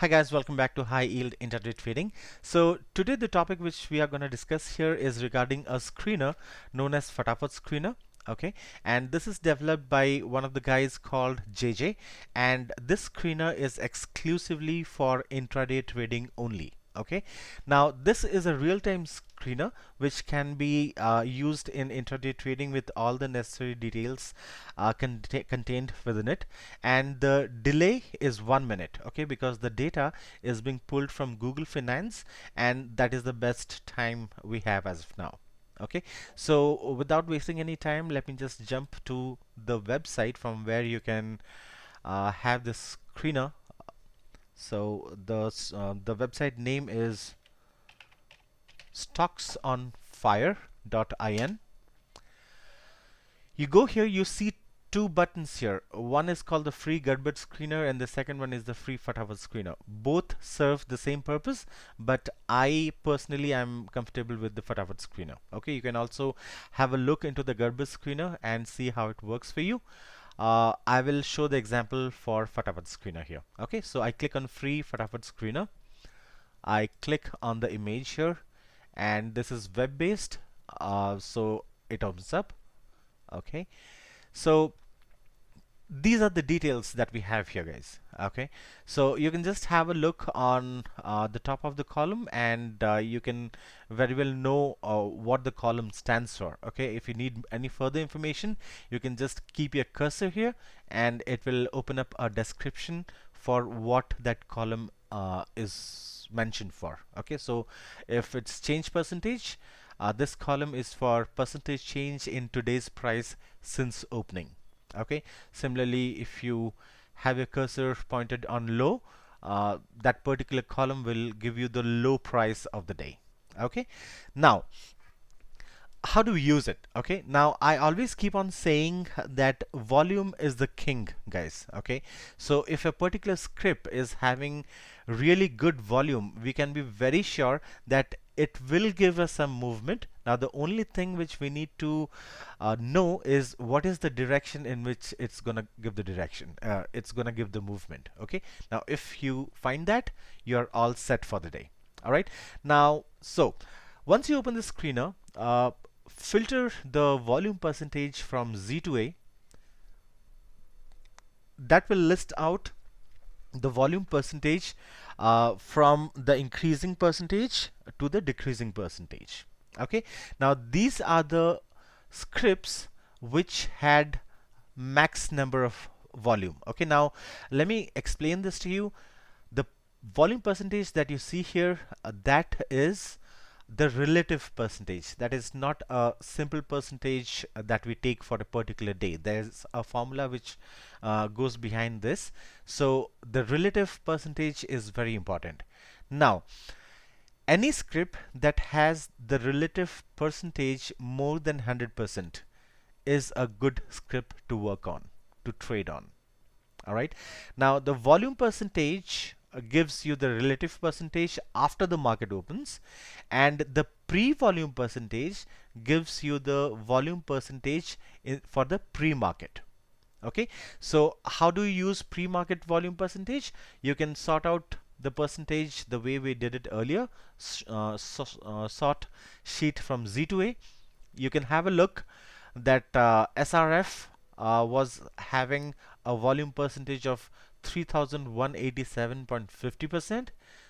Hi guys, welcome back to High Yield Intraday Trading. So today the topic which we are going to discuss here is regarding a screener known as Fatafat screener. Okay, and this is developed by one of the guys called JJ, and this screener is exclusively for intraday trading only. Okay, now this is a real-time screener which can be used in intraday trading with all the necessary details contained within it, and the delay is 1 minute. Okay, because the data is being pulled from Google Finance, and that is the best time we have as of now. Okay, so without wasting any time, let me just jump to the website from where you can have this screener. So the website name is stocksonfire.in. You go here, you see two buttons here. One is called the free Garbage screener, and the second one is the free Fatafat screener. Both serve the same purpose, but I personally am comfortable with the Fatafat screener. Okay, you can also have a look into the Garbage screener and see how it works for you. I will show the example for Fatafat screener here. Okay, so I click on free Fatafat screener. I click on the image here, and this is web based, so it opens up. Okay, so these are the details that we have here, guys. Okay, so you can just have a look on the top of the column, and you can very well know what the column stands for. Okay, if you need any further information, you can just keep your cursor here, and it will open up a description for what that column is mentioned for. Okay, so if it's change percentage, this column is for percentage change in today's price since opening. Okay, similarly, if you have your cursor pointed on low, that particular column will give you the low price of the day. Okay, now how do we use it? Okay, now I always keep on saying that volume is the king, guys. Okay, so if a particular script is having really good volume, we can be very sure that it will give us some movement. Now the only thing which we need to know is what is the direction in which it's gonna give the direction, it's gonna give the movement. Okay, now if you find that, you're all set for the day. All right, now so once you open the screener, filter the volume percentage from Z to A. That will list out the volume percentage from the increasing percentage to the decreasing percentage. Okay, now these are the scripts which had max number of volume. Okay, now let me explain this to you. The volume percentage that you see here, that is the relative percentage. That is not a simple percentage that we take for a particular day. There's a formula which goes behind this. So the relative percentage is very important. Now, any script that has the relative percentage more than 100% is a good script to work on, to trade on. All right, now the volume percentage gives you the relative percentage after the market opens, and the pre-volume percentage gives you the volume percentage for the pre-market. Okay, so how do you use pre-market volume percentage? You can sort out the percentage the way we did it earlier. Sort sheet from Z to A. You can have a look that SRF was having a volume percentage of 3187.50%.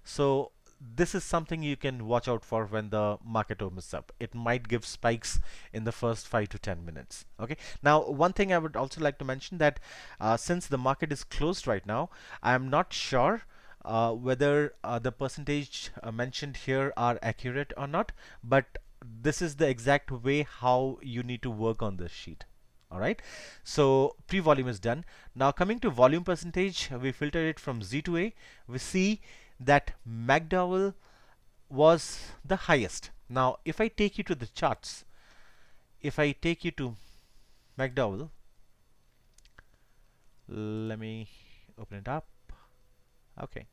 So this is something you can watch out for when the market opens up. It might give spikes in the first 5 to 10 minutes. Okay, now one thing I would also like to mention that since the market is closed right now, I am not sure whether the percentage mentioned here are accurate or not, but this is the exact way how you need to work on this sheet. All right, so pre-volume is done. Now coming to volume percentage, we filter it from Z to A. We see that McDowell was the highest. Now if I take you to the charts, if I take you to McDowell, let me open it up. Okay,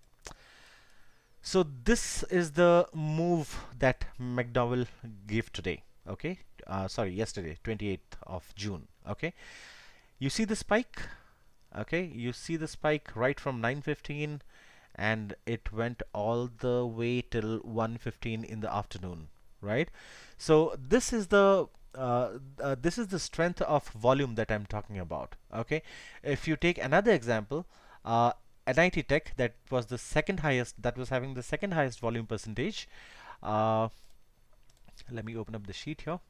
so this is the move that McDowell gave today. Okay, sorry, yesterday, 28th of June. Okay, you see the spike. Okay, you see the spike right from 9:15, and it went all the way till 1:15 in the afternoon, right? So this is the strength of volume that I'm talking about. Okay, if you take another example, NIT Tech, that was the second highest, that was having the second highest volume percentage. Uh, Let me open up the sheet here.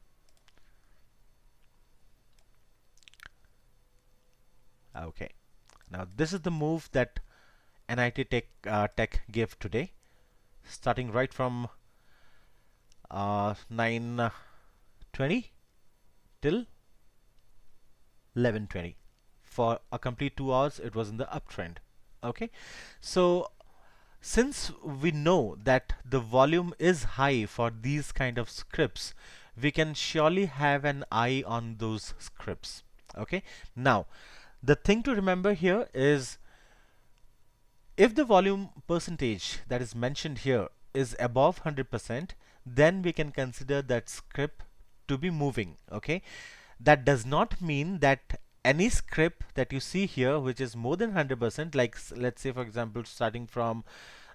Okay, now this is the move that NIT Tech gave today, starting right from 9:20 till 11:20. For a complete 2 hours, it was in the uptrend. Okay, so since we know that the volume is high for these kind of scripts, we can surely have an eye on those scripts. Okay, now the thing to remember here is, if the volume percentage that is mentioned here is above 100%, then we can consider that script to be moving. Okay, that does not mean that any script that you see here which is more than 100%, like let's say for example starting from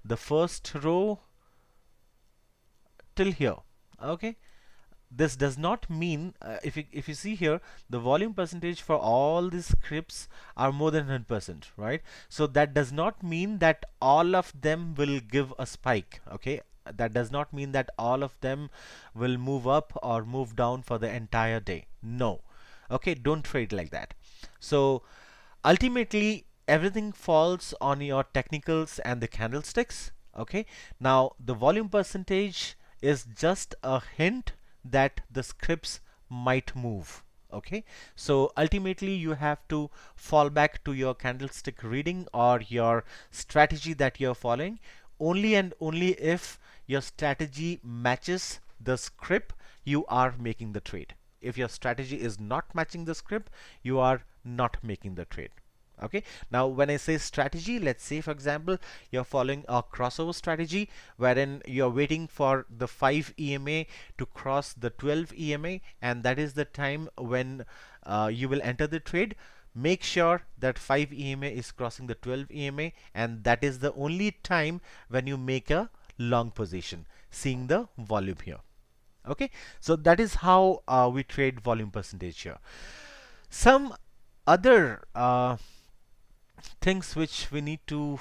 the first row till here. Okay, this does not mean, if you see here, the volume percentage for all these scripts are more than 100%, right? So that does not mean that all of them will give a spike. Okay, that does not mean that all of them will move up or move down for the entire day. No. Okay, don't trade like that. So ultimately everything falls on your technicals and the candlesticks. Okay, now the volume percentage is just a hint that the scripts might move. Okay, so ultimately you have to fall back to your candlestick reading or your strategy that you're following, only and only if your strategy matches the script you are making the trade. If your strategy is not matching the script, you are not making the trade. Okay, now when I say strategy, let's say for example you're following a crossover strategy wherein you're waiting for the 5 EMA to cross the 12 EMA, and that is the time when you will enter the trade. Make sure that 5 EMA is crossing the 12 EMA, and that is the only time when you make a long position, seeing the volume here. Okay, so that is how we trade volume percentage here. Some other things which we need to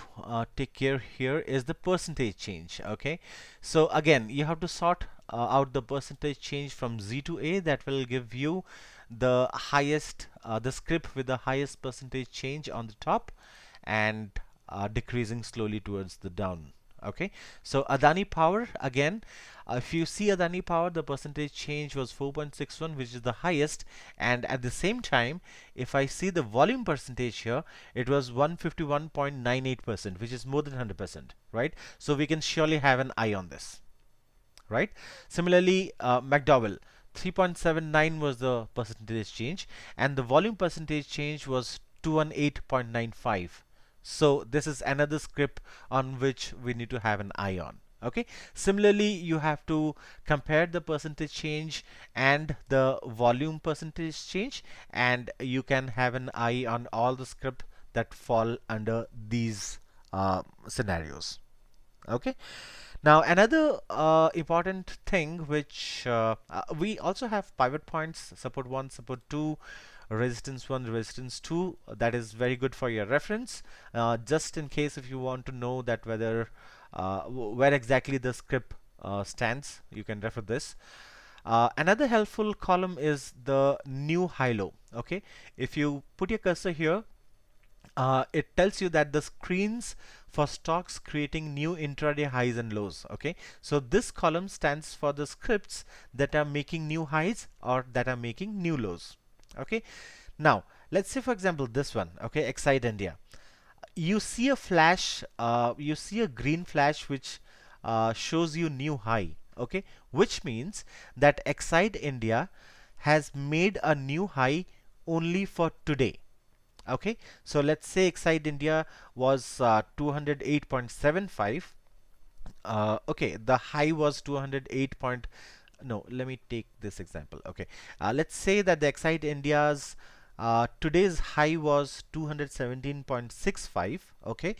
take care here is the percentage change. Okay, so again you have to sort out the percentage change from Z to A. That will give you the highest the script with the highest percentage change on the top, and decreasing slowly towards the down. Okay, so Adani Power, again, if you see Adani Power, the percentage change was 4.61, which is the highest, and at the same time, if I see the volume percentage here, it was 151.98%, which is more than 100%, right? So we can surely have an eye on this, right? Similarly, McDowell, 3.79 was the percentage change, and the volume percentage change was 218.95. So this is another script on which we need to have an eye on. Okay, similarly you have to compare the percentage change and the volume percentage change, and you can have an eye on all the script that fall under these scenarios. Okay, now another important thing which we also have pivot points, support 1, support 2, resistance 1, resistance 2. That is very good for your reference, just in case if you want to know that whether where exactly the script stands, you can refer this. Another helpful column is the new high low. Okay, if you put your cursor here, it tells you that the screens for stocks creating new intraday highs and lows. Okay, so this column stands for the scripts that are making new highs or that are making new lows. Okay, now let's say for example this one. Okay, Excite India, you see a flash, you see a green flash which shows you new high. Okay, which means that Excite India has made a new high only for today. Okay, so let's say Excite India was 208.75. Okay, the high was 208 point. No, let me take this example. Okay, let's say that the Excite India's today's high was 217.65. Okay,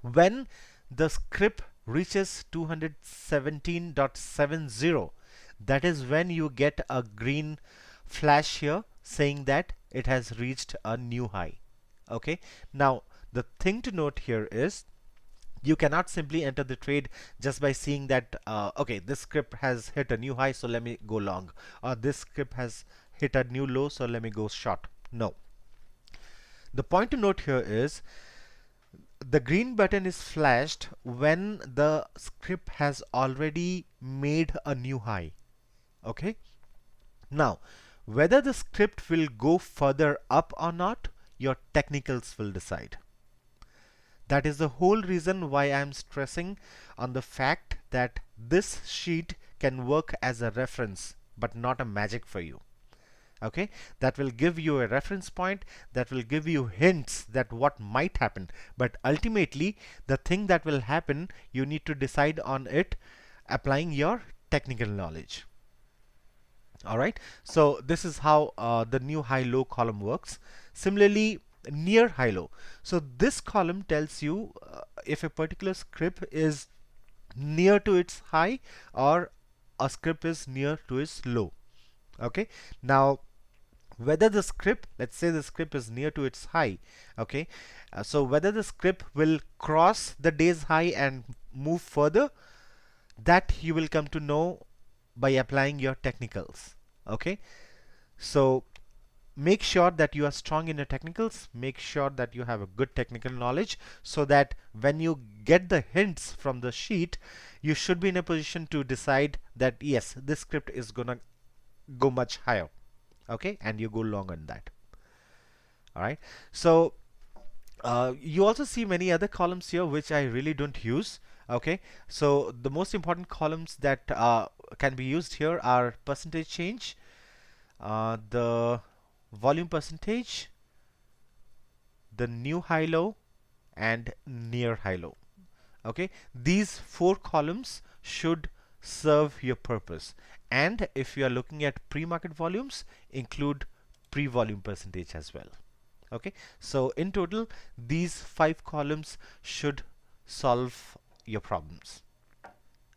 When the script reaches 217.70, that is when you get a green flash here saying that it has reached a new high. Okay, now the thing to note here is you cannot simply enter the trade just by seeing that okay, this script has hit a new high, so let me go long, or this script has hit a new low, so let me go short. No, the point to note here is the green button is flashed when the script has already made a new high. Okay, now whether the script will go further up or not, your technicals will decide. That is the whole reason why I'm stressing on the fact that this sheet can work as a reference but not a magic for you. Okay, that will give you a reference point, that will give you hints that what might happen, but ultimately the thing that will happen, you need to decide on it applying your technical knowledge. All right, so this is how the new high low column works. Similarly, near high low, so this column tells you if a particular script is near to its high or a script is near to its low. Okay, now whether the script, let's say the script is near to its high, okay, so whether the script will cross the day's high and move further, that you will come to know by applying your technicals. Okay, so make sure that you are strong in your technicals, make sure that you have a good technical knowledge, so that when you get the hints from the sheet, you should be in a position to decide that yes, this script is gonna go much higher. Okay, and you go long on that. All right, so you also see many other columns here which I really don't use. Okay, so the most important columns that can be used here are percentage change, the volume percentage, the new high low, and near high low. Okay, these four columns should serve your purpose, and if you are looking at pre-market volumes, include pre-volume percentage as well. Okay, so in total these five columns should solve your problems.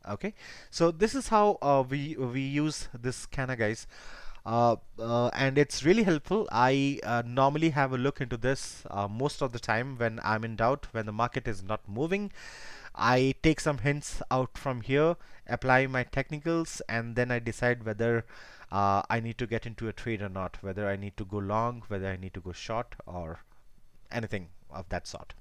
Okay, so this is how we use this scanner, guys, and it's really helpful. I normally have a look into this most of the time when I'm in doubt, when the market is not moving. I take some hints out from here, apply my technicals, and then I decide whether I need to get into a trade or not, whether I need to go long, whether I need to go short, or anything of that sort.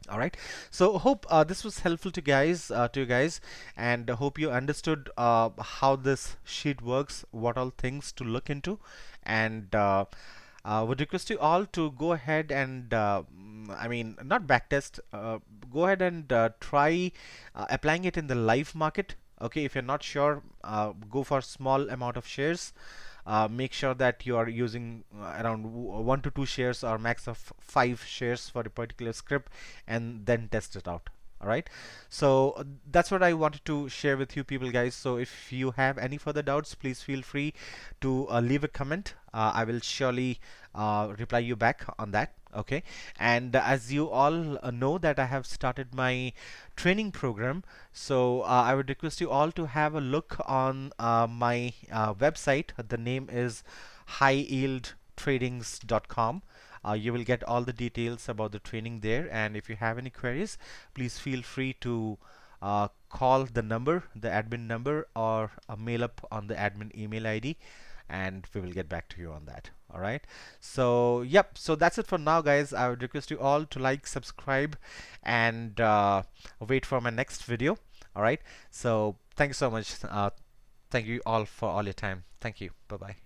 All right, so hope this was helpful to you guys, and hope you understood how this sheet works, what all things to look into, and would request you all to go ahead and I mean, not backtest, go ahead and try applying it in the live market. Okay, if you're not sure, go for small amount of shares. Make sure that you are using around 1 to 2 shares or max of 5 shares for a particular script, and then test it out. All right, so that's what I wanted to share with you people, guys. So if you have any further doubts, please feel free to leave a comment. I will surely reply you back on that. Okay, and as you all know that I have started my training program, so I would request you all to have a look on my website. The name is HighYieldTradings.com. You will get all the details about the training there, and if you have any queries, please feel free to call the number, the admin number, or mail up on the admin email ID, and we will get back to you on that. All right, so yep, so that's it for now, guys. I would request you all to like, subscribe, and wait for my next video. All right, so thank you so much. Thank you all for all your time. Thank you. Bye bye.